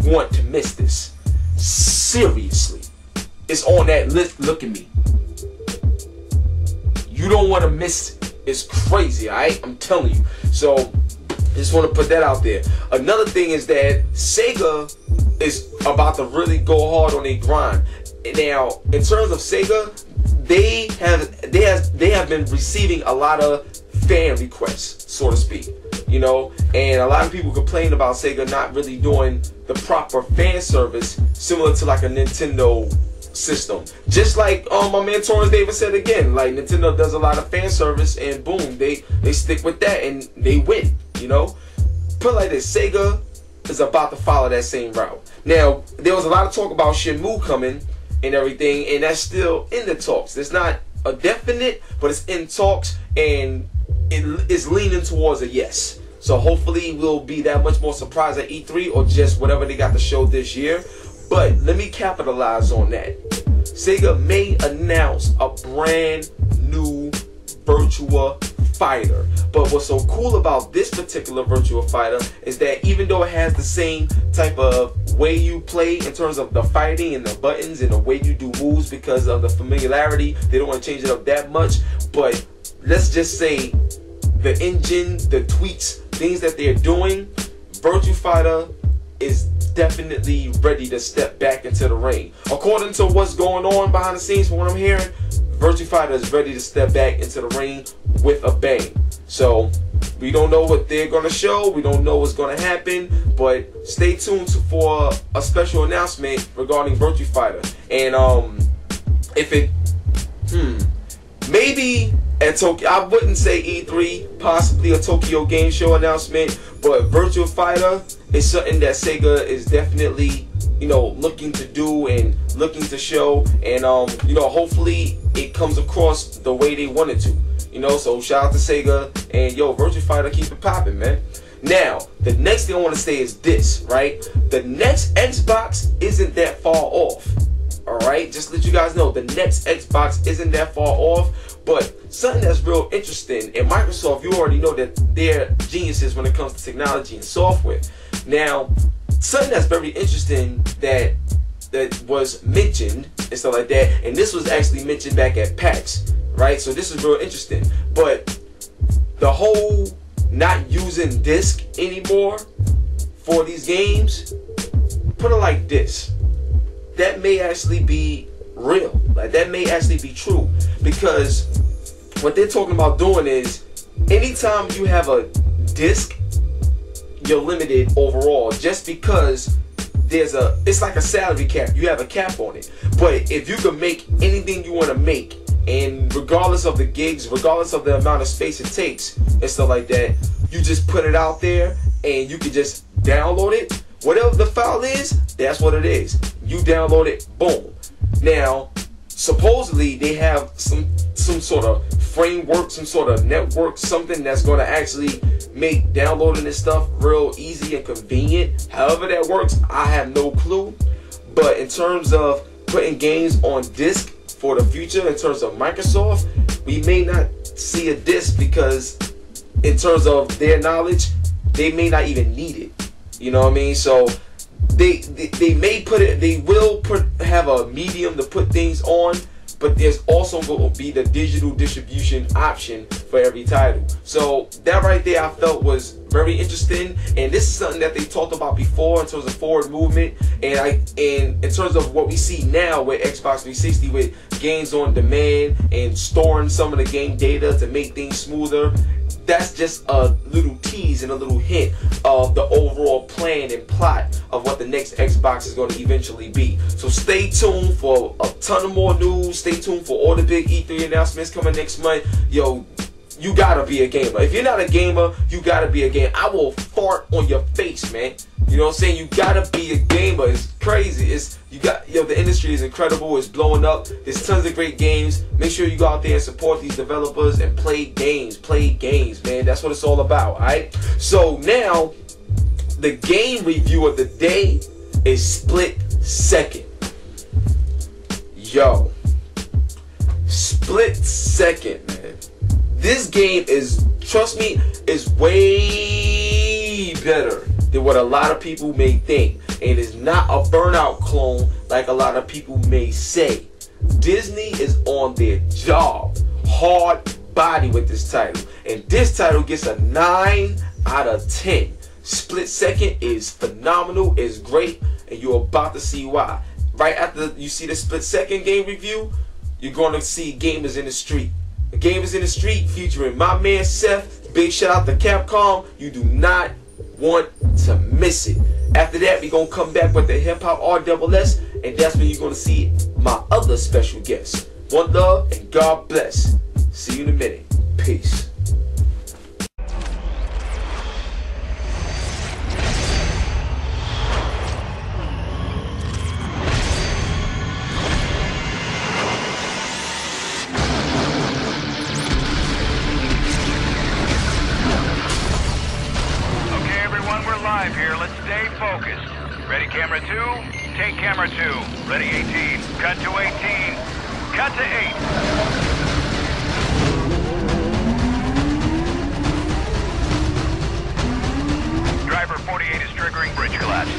want to miss this. Seriously. It's on that list. Look at me. You don't want to miss it. It's crazy, alright? I'm telling you. So, just want to put that out there. Another thing is that Sega is about to really go hard on their grind. Now, in terms of Sega, they have been receiving a lot of fan requests, so to speak. You know, and a lot of people complain about Sega not really doing the proper fan service, similar to like a Nintendo system. Just like my man Torrance Davis said again, like Nintendo does a lot of fan service, and boom, they stick with that and they win. You know, put it like this: Sega is about to follow that same route. Now, there was a lot of talk about Shenmue coming and everything, and that's still in the talks. It's not a definite, but it's in talks, and it is leaning towards a yes. So hopefully we'll be that much more surprised at E3 or just whatever they got to show this year. But let me capitalize on that. Sega may announce a brand new Virtua Fighter. But what's so cool about this particular Virtua Fighter is that even though it has the same type of way you play in terms of the fighting and the buttons and the way you do moves, because of the familiarity, they don't want to change it up that much. But let's just say the engine, the tweaks, things that they're doing, Virtua Fighter is definitely ready to step back into the ring. According to what's going on behind the scenes, from what I'm hearing, Virtua Fighter is ready to step back into the ring with a bang. So we don't know what they're going to show. We don't know what's going to happen. But stay tuned for a special announcement regarding Virtua Fighter. And if it, maybe at Tokyo, I wouldn't say E3, possibly a Tokyo Game Show announcement, but Virtua Fighter is something that Sega is definitely, you know, looking to do and looking to show, and you know, hopefully it comes across the way they want it to, you know. So shout out to Sega, and yo, Virtua Fighter, keep it popping, man. Now, the next thing I want to say is this, right? The next Xbox isn't that far off. Alright, just to let you guys know, the next Xbox isn't that far off. But something that's real interesting, and Microsoft, you already know that they're geniuses when it comes to technology and software. Now, something that's very interesting that was mentioned and stuff like that, and this was actually mentioned back at PAX, right? So this is real interesting. But the whole not using disc anymore for these games, put it like this, that may actually be real. Like, that may actually be true, because what they're talking about doing is, anytime you have a disc, you're limited overall, just because it's like a salary cap. You have a cap on it. But if you can make anything you want to make, and regardless of the gigs, regardless of the amount of space it takes and stuff like that, you just put it out there and you can just download it. Whatever the file is, that's what it is. You download it, boom. Now, supposedly they have some sort of framework, some sort of network, something that's going to actually make downloading this stuff real easy and convenient. However that works, I have no clue. But in terms of putting games on disc for the future, in terms of Microsoft, we may not see a disc, because in terms of their knowledge, they may not even need it. You know what I mean? So they may put it, they will have a medium to put things on, but there's also going to be the digital distribution option for every title. So that right there, I felt was very interesting, and this is something that they talked about before in terms of forward movement, and in terms of what we see now with Xbox 360 with games on demand and storing some of the game data to make things smoother. That's just a little tease and a little hint of the overall plan and plot of what the next Xbox is going to eventually be. So stay tuned for a ton of more news. Stay tuned for all the big E3 announcements coming next month. Yo, you gotta be a gamer. If you're not a gamer, you gotta be a gamer. I will fart on your face, man. You know what I'm saying? You gotta be a gamer. It's crazy. The industry is incredible. It's blowing up. There's tons of great games. Make sure you go out there and support these developers and play games. Play games, man. That's what it's all about, alright? So now, the game review of the day is Split Second. Yo. Split Second, man. This game is, trust me, is way better than what a lot of people may think. And it's not a Burnout clone like a lot of people may say. Disney is on their job, hard body with this title. And this title gets a 9 out of 10. Split Second is phenomenal, is great, and you're about to see why. Right after you see the Split Second game review, you're going to see Gamers in the Street. The Gamers in the Street featuring my man Seth. Big shout out to Capcom. You do not want to miss it. After that, we're going to come back with the HipHopRSS, and that's when you're going to see my other special guest. One love and God bless. See you in a minute. Peace. Here, let's stay focused. Ready, camera 2? Take camera 2. Ready, 18. Cut to 18. Cut to 8. Driver 48 is triggering bridge collapse.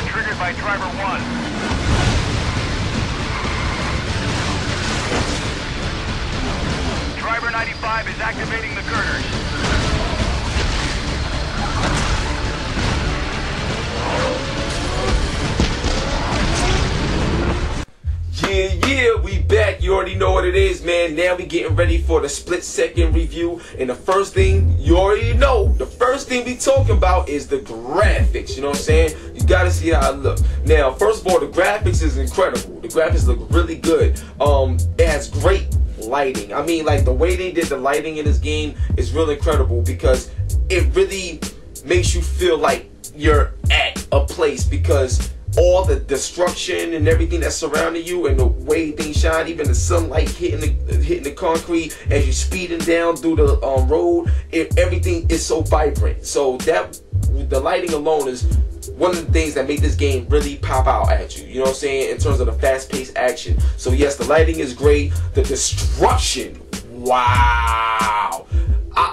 Triggered by driver 1. Driver 95 is activating the girders. Yeah, we back. You already know what it is, man. Now we getting ready for the Split Second review. And the first thing, you already know, the first thing we talking about is the graphics. You know what I'm saying? You gotta see how it look. Now, first of all, the graphics is incredible. The graphics look really good. It has great lighting. I mean, like, the way they did the lighting in this game is really incredible because it really makes you feel like you're at a place, because all the destruction and everything that's surrounding you and the way things shine, even the sunlight hitting the concrete as you're speeding down through the road, everything is so vibrant. So that the lighting alone is one of the things that make this game really pop out at you. You know what I'm saying? In terms of the fast-paced action. So yes, the lighting is great. The destruction, wow.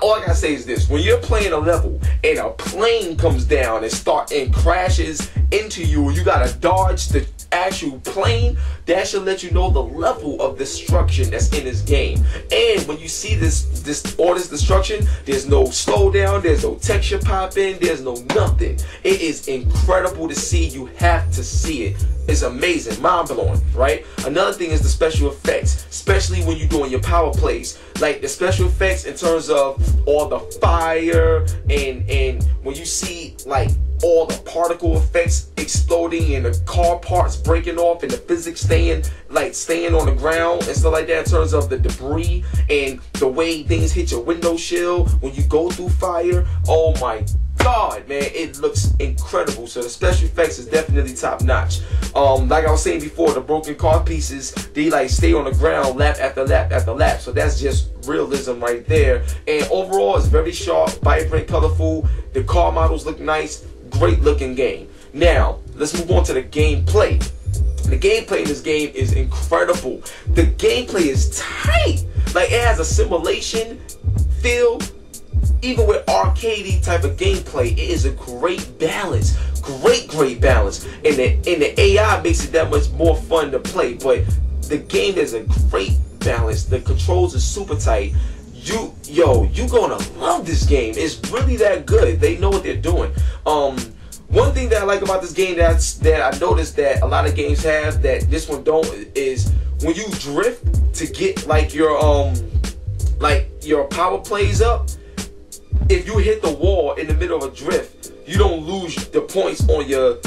All I gotta say is this: when you're playing a level and a plane comes down and crashes into you, you gotta dodge the actual plane, that should let you know the level of destruction that's in this game. And when you see this destruction, there's no slowdown, there's no texture popping, there's no nothing. It is incredible to see. You have to see it. It's amazing, mind-blowing, right? Another thing is the special effects, especially when you're doing your power plays. Like the special effects in terms of all the fire and when you see like all the particle effects exploding and the car parts breaking off and the physics staying on the ground and stuff like that, in terms of the debris and the way things hit your window shield when you go through fire. Oh my God, man, it looks incredible. So the special effects is definitely top notch. Like I was saying before, the broken car pieces, they like stay on the ground lap after lap after lap. So that's just realism right there. And overall, it's very sharp, vibrant, colorful. The car models look nice. Great looking game. Now, let's move on to the gameplay. The gameplay in this game is incredible. The gameplay is tight. Like, it has a simulation feel. Even with arcadey type of gameplay, it is a great balance. Great balance. And the AI makes it that much more fun to play. But the game is a great balance. The controls are super tight. You gonna love this game. It's really that good. They know what they're doing. One thing that I like about this game that I noticed that a lot of games have that this one don't is when you drift to get like your power plays up. If you hit the wall in the middle of a drift, you don't lose the points on your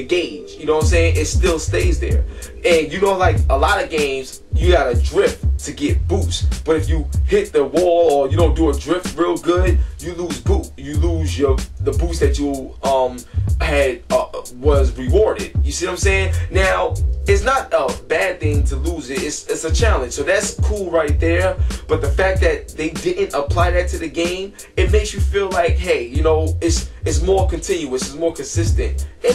gauge. You know what I'm saying? It still stays there. And you know, like a lot of games, you gotta drift to get boosts. But if you hit the wall or you don't do a drift real good, you lose boot. You lose the boost that you was rewarded. You see what I'm saying? Now, it's not a bad thing to lose it. It's a challenge. So that's cool right there. But the fact that they didn't apply that to the game, it makes you feel like, hey, you know, it's it's more continuous, it's more consistent. And